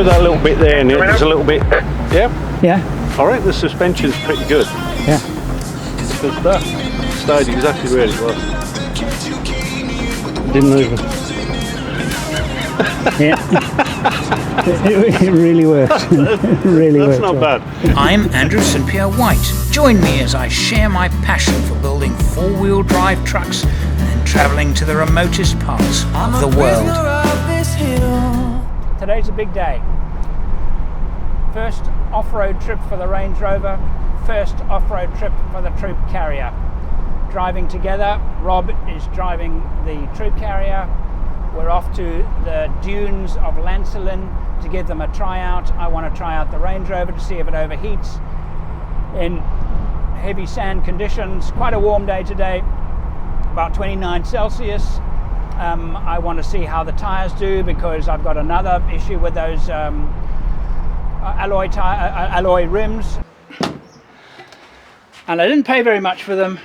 with that little bit there, and it's a little bit. Yeah. Yeah. I reckon the suspension's pretty good. Yeah. Because that stayed exactly where it was. Didn't move it. Yeah. it really works. It really That's works. not bad. I'm Andrew St Pierre White. Join me as I share my passion for building four-wheel drive trucks and travelling to the remotest parts of the world. Today's a big day. First off-road trip for the Range Rover, first off-road trip for the Troop Carrier. Driving together, Rob is driving the Troop Carrier. We're off to the dunes of Lancelin to give them a tryout. I want to try out the Range Rover to see if it overheats in heavy sand conditions. Quite a warm day today, about 29 Celsius. I want to see how the tires do because I've got another issue with those alloy rims. And I didn't pay very much for them.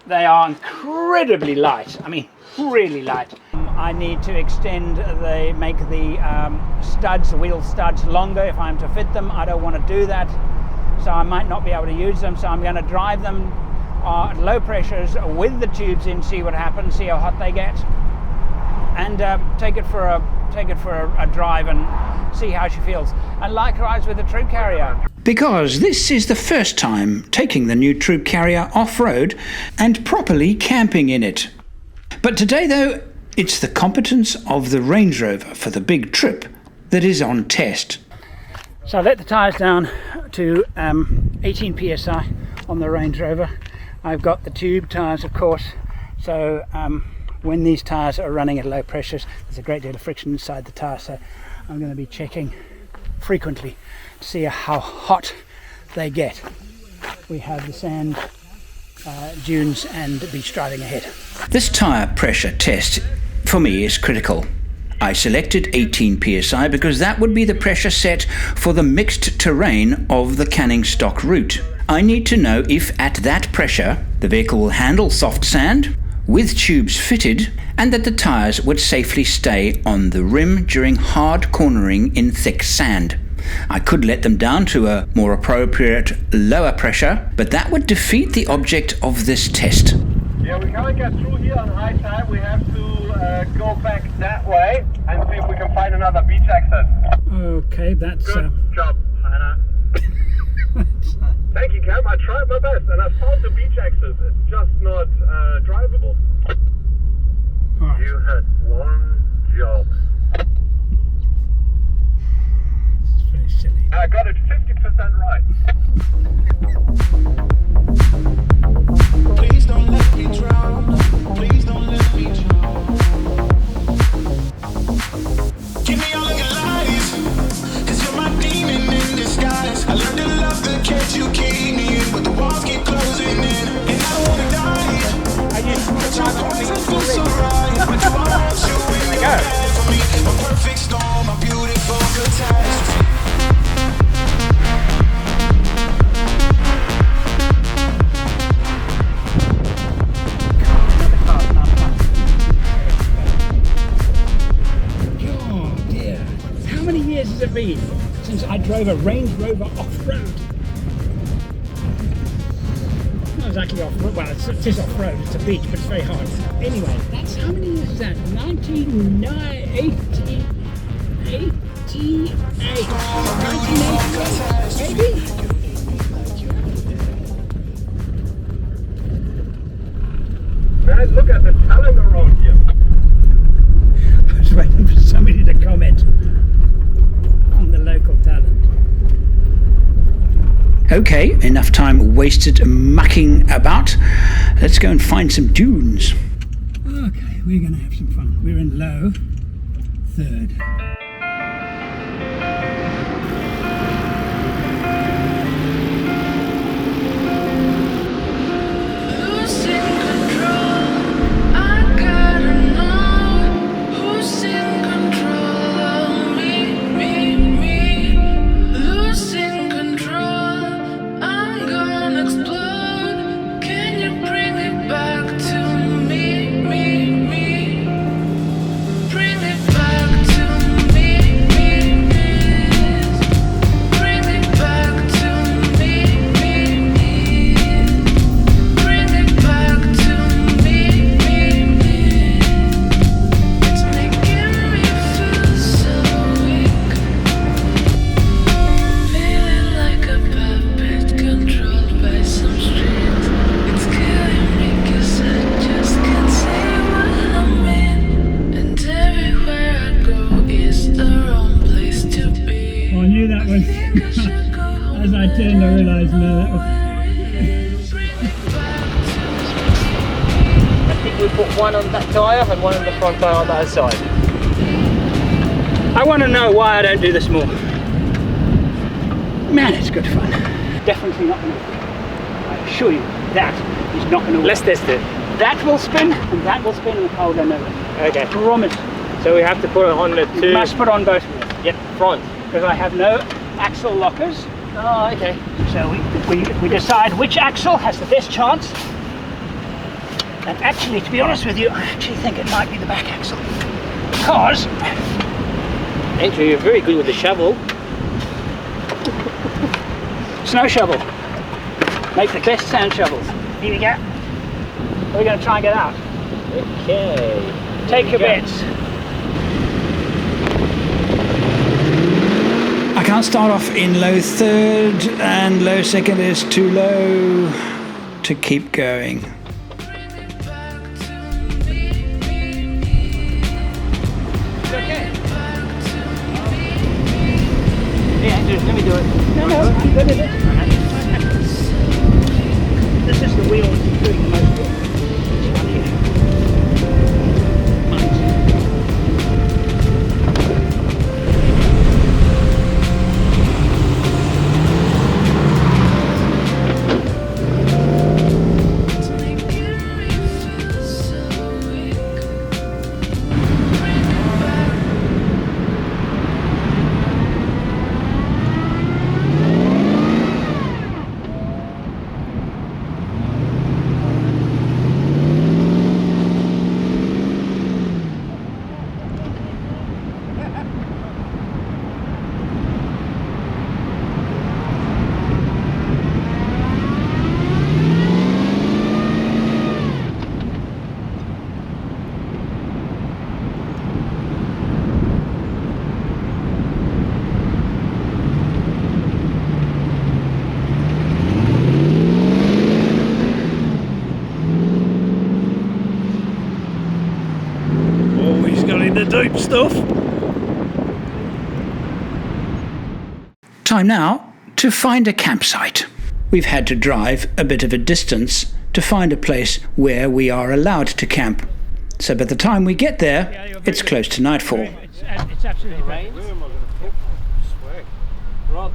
They are incredibly light. I mean, really light. I need to make the studs, the wheel studs longer if I'm to fit them. I don't want to do that, so I might not be able to use them. So I'm going to drive them at low pressures with the tubes in, see what happens, see how hot they get, and take it for a drive and see how she feels. And likewise with the Troop Carrier. Because this is the first time taking the new Troop Carrier off-road and properly camping in it. But today, though, it's the competence of the Range Rover for the big trip that is on test. So I let the tyres down to 18 psi on the Range Rover. I've got the tube tyres, of course, so when these tyres are running at low pressures, there's a great deal of friction inside the tyre, so I'm going to be checking frequently to see how hot they get. We have the sand dunes and beach driving ahead. This tyre pressure test for me is critical. I selected 18 psi because that would be the pressure set for the mixed terrain of the Canning stock route. I need to know if at that pressure the vehicle will handle soft sand with tubes fitted and that the tyres would safely stay on the rim during hard cornering in thick sand. I could let them down to a more appropriate lower pressure, but that would defeat the object of this test. Yeah, we can't get through here on high tide. We have to go back that way and see if we can find another beach access. Okay, that's... Good job, Hannah. Thank you, Cam. I tried my best and I found the beach access. It's just not drivable. Right. You had one job. It's very silly. I got it 50% right. Please don't let me drown. Please don't let me drown. Give me all of your lies, 'cause you're my demon in disguise. I learned to love the cage you keep me in, but the walls keep closing in. And I don't wanna die. But your poison feels so right. But you are also in your head for me. A perfect storm, a beautiful catastrophe. Has it been since I drove a Range Rover off-road? Not exactly off-road, well it is off-road, it's a beach, but it's very hard. Anyway, that's how many years is that? 1988, maybe? Man, look at the talent around here. I was waiting for somebody to comment on the local talent. Okay, enough time wasted mucking about. Let's go and find some dunes. Okay, we're going to have some fun. We're in low third. Bring it back to me. As I turned, I realised no, that was... I think we put one on that tyre and one on the front tyre on the other side. I want to know why I don't do this more. Man, it's good fun. Definitely not going to... I assure you, that is not going to work. Let's test it. That will spin, and that will spin, and I'll go nowhere. Okay. I promise. So we have to put it on the two... You must put on both wheels. Yep, front. Because I have no axle lockers. Oh, okay. So we decide which axle has the best chance. And actually, to be honest with you, I actually think it might be the back axle. Because... Andrew, you're very good with the shovel. Snow shovel. Make the best sand shovels. Here we go. We're going to try and get out. Okay. Take your bets. I can't start off in low third, and low second is too low to keep going. Okay. Yeah, let me do it. No, I'm good at it. This is the wheel that's doing the most work. This one here. The deep stuff. Time now to find a campsite. We've had to drive a bit of a distance to find a place where we are allowed to camp. So by the time we get there, it's close to nightfall. It's absolutely right. Rob,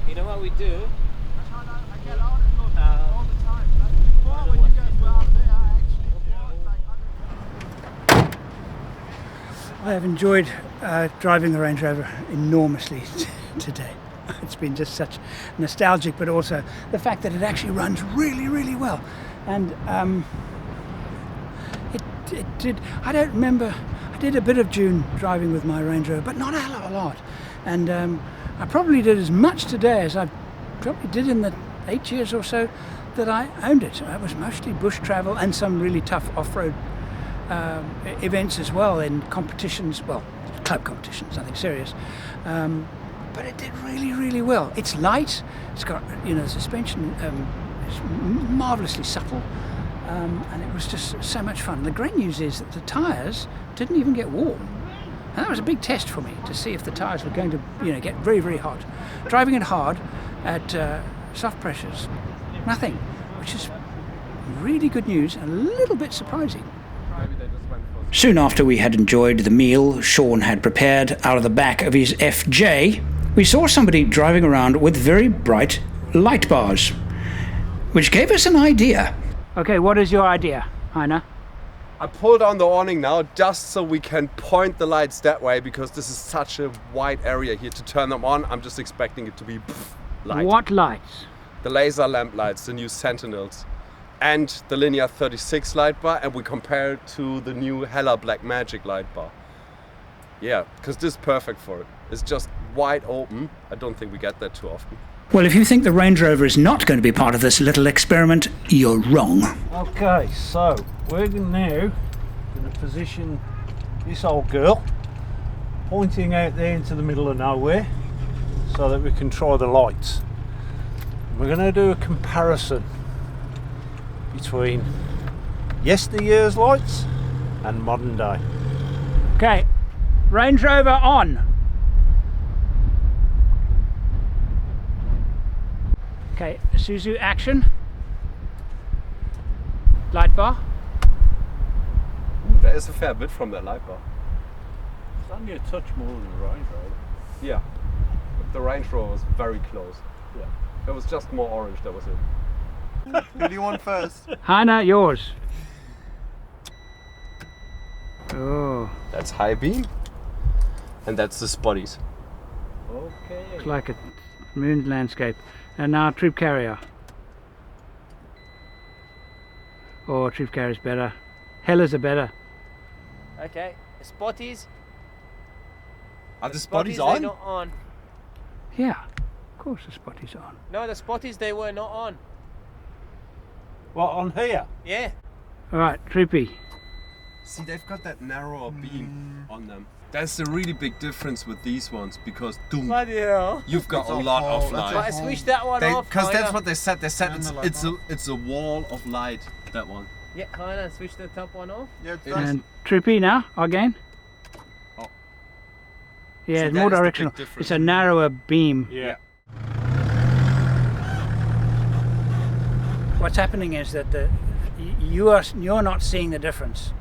you know what we do? I have enjoyed driving the Range Rover enormously today. It's been just such nostalgic, but also the fact that it actually runs really, really well. And it did. I don't remember. I did a bit of Dune driving with my Range Rover, but not a hell of a lot. And I probably did as much today as I probably did in the 8 years or so that I owned it. It was mostly bush travel and some really tough off-road events as well, in competitions, well, club competitions, nothing serious, but it did really, really well. It's light, it's got, you know, the suspension is marvellously supple, and it was just so much fun. The great news is that the tyres didn't even get warm, and that was a big test for me to see if the tyres were going to, you know, get very, very hot. Driving it hard at soft pressures, nothing, which is really good news and a little bit surprising. Soon after we had enjoyed the meal Sean had prepared out of the back of his FJ, we saw somebody driving around with very bright light bars, which gave us an idea. Okay, what is your idea, Heiner? I pulled on the awning now just so we can point the lights that way, because this is such a wide area here to turn them on. I'm just expecting it to be light. What lights? The laser lamp lights, the new Sentinels, and the linear 36 light bar, and we compare it to the new Hella Black Magic light bar. Yeah, because this is perfect for it. It's just wide open. I don't think we get that too often. Well, if you think the Range Rover is not going to be part of this little experiment, you're wrong. Okay, so we're now going to position this old girl pointing out there into the middle of nowhere so that we can try the lights. We're going to do a comparison between yesteryear's lights and modern day. Okay, Range Rover on. Okay, Isuzu action. Light bar. There is a fair bit from that light bar. It's only a touch more than the Range Rover. Yeah. The Range Rover was very close. Yeah. It was just more orange, that was it. Who do you want first? Hannah, yours. Oh, That's high beam. And that's the spotties. Okay. looks like a moon landscape. And now troop carrier. Oh, troop carrier's better. Hellas are better. Okay, the spotties. Are the Spotties, spotties they're on? not on. Yeah, of course the spotty's on. No, the spotties, they were not on. What, on here? Yeah. All right, Troopy. See, they've got that narrower beam on them. That's the really big difference with these ones, because Dune, Bloody hell. you've got That's a a lot whole- of that's a light. I switched that one off. Because that's kinda. what they said. They said And it's the light it's a it's a wall of light. That one. Yeah, kinda switched the top one off. Yeah, it's It nice. And Troopy now, again. Oh. Yeah, So it's that more is the big directional. difference. It's a narrower beam. Yeah. What's happening is that you're not seeing the difference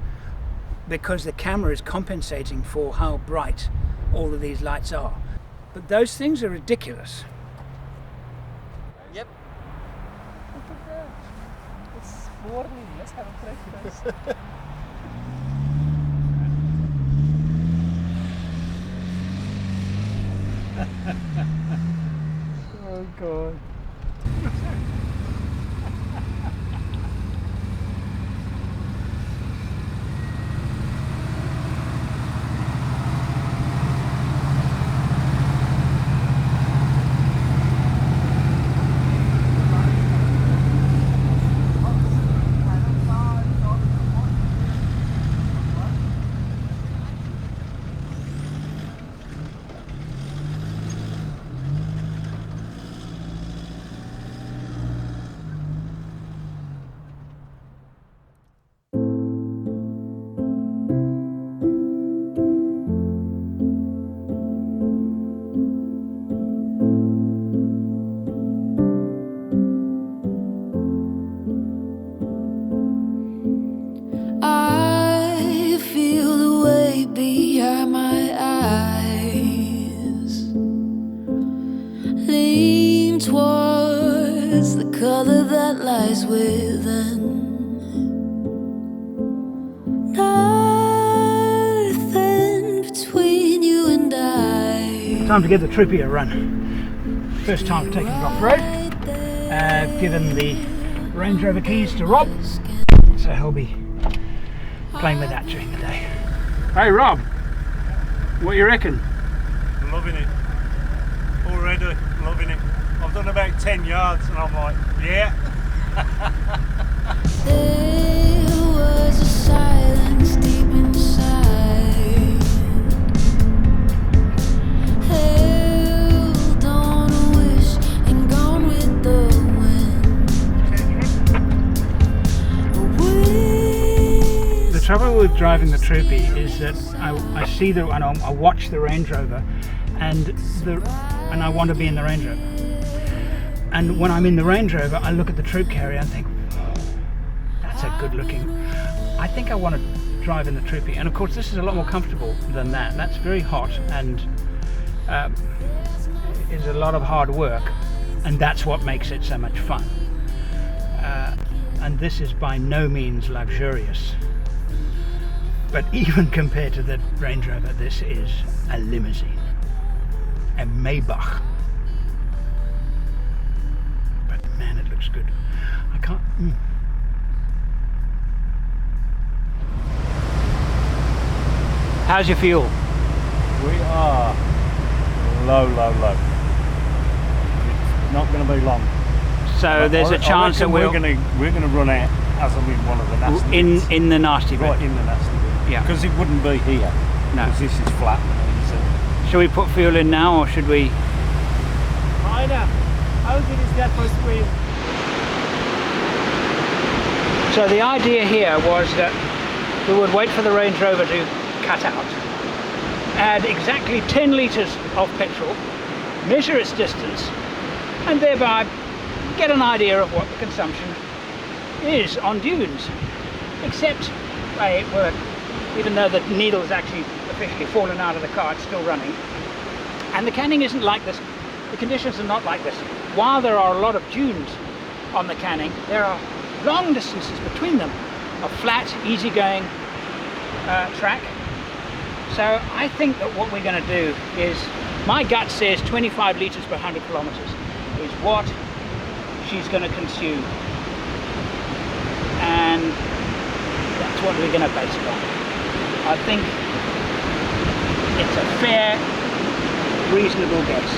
because the camera is compensating for how bright all of these lights are. But those things are ridiculous. Yep. It's morning. Let's have a breakfast. Oh God. I feel the weight behind my eyes, lean towards the color that lies within. Nothing between you and I. Time to give the Troopy a run. First time taking it off road. I've given the Range Rover keys to Rob, so he'll be playing with that during the day. Hey Rob, what you reckon? Loving it. Already loving it. I've done about 10 yards and I'm like, yeah. There was a silence deep inside, held on a wish and gone with the wind. The trouble with driving the Troopy is that I see the and I watch the Range Rover, and I want to be in the Range Rover. And when I'm in the Range Rover, I look at the troop carrier and think, that's a good looking. I think I want to drive in the Troopy. And of course, this is a lot more comfortable than that. That's very hot and is a lot of hard work. And that's what makes it so much fun. And this is by no means luxurious. But even compared to the Range Rover, this is a limousine. A Maybach. But man, it looks good. I can't... How's your fuel? We are low. It's not going to be long. So there's a chance that we're going to run out as I'm in one of the nasty bits. in the nasty bit. Right in the nasty bit. Yeah. Because it wouldn't be here. No. Because this is flat and easy. Should we put fuel in now, or should we? How good is that for speed? So the idea here was that we would wait for the Range Rover to cut out, add exactly 10 litres of petrol, measure its distance, and thereby get an idea of what the consumption is on dunes. Except they work, even though the needle's actually officially fallen out of the car, it's still running. And the Canning isn't like this. The conditions are not like this. While there are a lot of dunes on the Canning, there are long distances between them of flat, easygoing track. So I think that what we're going to do is, my gut says 25 litres per 100 kilometres is what she's going to consume. And that's what we're going to base it on. I think it's a fair, reasonable guess.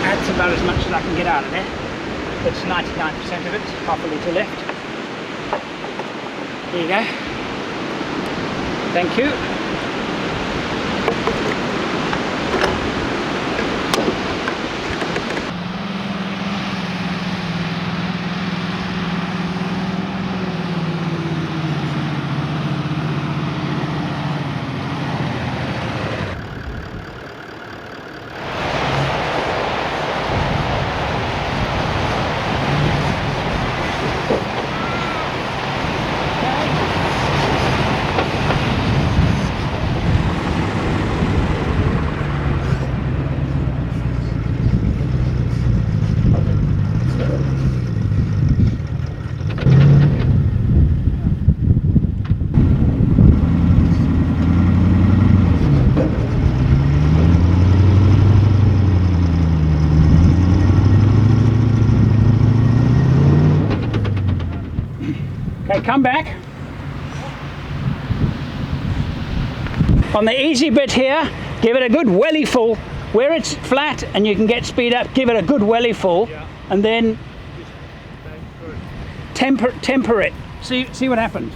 That's about as much as I can get out of there. It's 99% of it, half a litre left. There you go. Thank you. Okay, come back. On the easy bit here, give it a good welly full. Where it's flat and you can get speed up, give it a good welly full, and then temper it. See what happens.